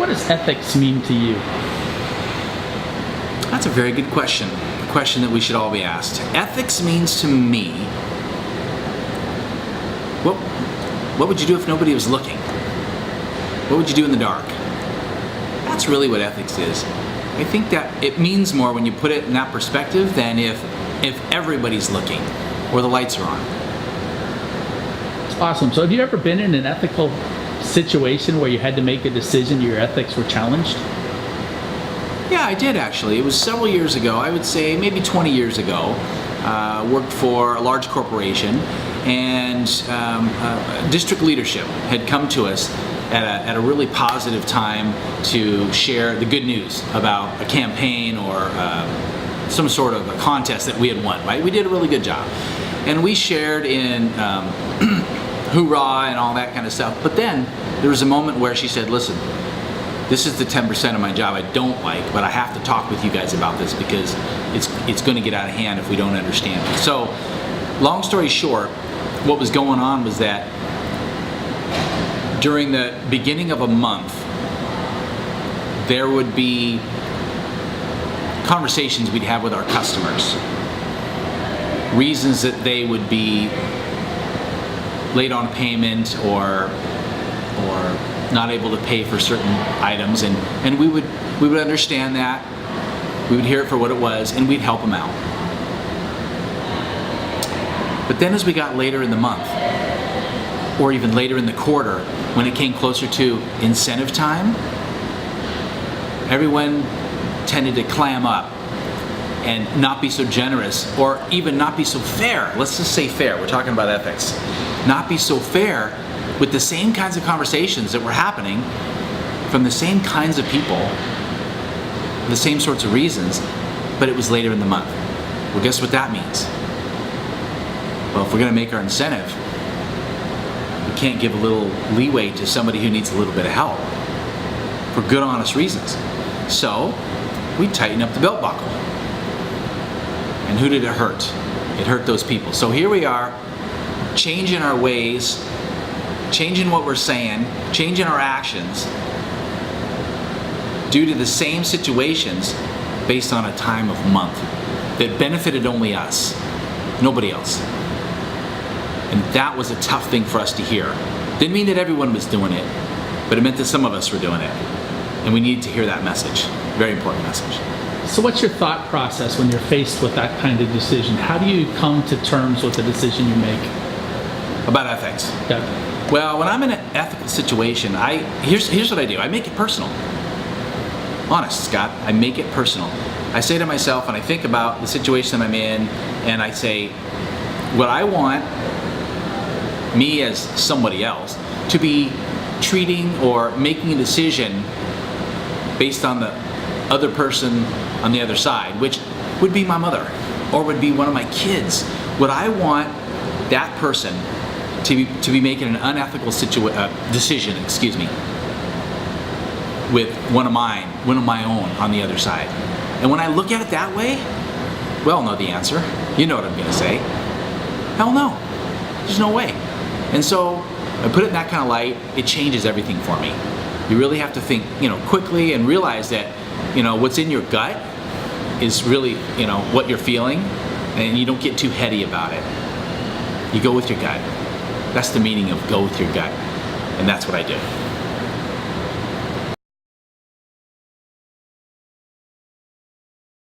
what does ethics mean to you? That's a very good question. A question that we should all be asked. Ethics means to me, what would you do if nobody was looking? What would you do in the dark? That's really what ethics is. I think that it means more when you put it in that perspective than if everybody's looking or the lights are on. Awesome. So have you ever been in an ethical situation where you had to make a decision, your ethics were challenged? Yeah, I did actually. It was several years ago, I would say maybe 20 years ago. Worked for a large corporation, and district leadership had come to us at a really positive time to share the good news about a campaign or some sort of a contest that we had won, right? We did a really good job. And we shared in hoorah and all that kind of stuff. But then there was a moment where she said, listen, this is the 10% of my job I don't like, but I have to talk with you guys about this because it's going to get out of hand if we don't understand it. So, long story short, what was going on was that during the beginning of a month, there would be conversations we'd have with our customers, reasons that they would be late on payment or not able to pay for certain items, and we would understand that, we would hear it for what it was, and we'd help them out. But then as we got later in the month, or even later in the quarter, when it came closer to incentive time, everyone tended to clam up and not be so generous, or even not be so fair. Let's just say fair, we're talking about ethics. Not be so fair with the same kinds of conversations that were happening from the same kinds of people, the same sorts of reasons, but it was later in the month. Well, guess what that means? Well, if we're gonna make our incentive, we can't give a little leeway to somebody who needs a little bit of help for good, honest reasons. So, we tighten up the belt buckle. And who did it hurt? It hurt those people. So here we are, changing our ways, changing what we're saying, changing our actions due to the same situations based on a time of month that benefited only us, nobody else. And that was a tough thing for us to hear. Didn't mean that everyone was doing it, but it meant that some of us were doing it. And we needed to hear that message. Very important message. So what's your thought process when you're faced with that kind of decision? How do you come to terms with the decision you make? About ethics? Yeah. Well, when I'm in an ethical situation, here's what I do. I make it personal. Honest, Scott, I make it personal. I say to myself, and I think about the situation I'm in, and I say, what I want me as somebody else to be treating or making a decision based on the other person on the other side, which would be my mother or would be one of my kids. Would I want that person to be making an unethical decision, with one of my own on the other side? And when I look at it that way, we all know the answer. You know what I'm going to say. Hell no. There's no way. And so I put it in that kind of light. It changes everything for me. You really have to think, quickly and realize that, what's in your gut is really, what you're feeling, and you don't get too heady about it. You go with your gut. That's the meaning of go with your gut, and that's what I do.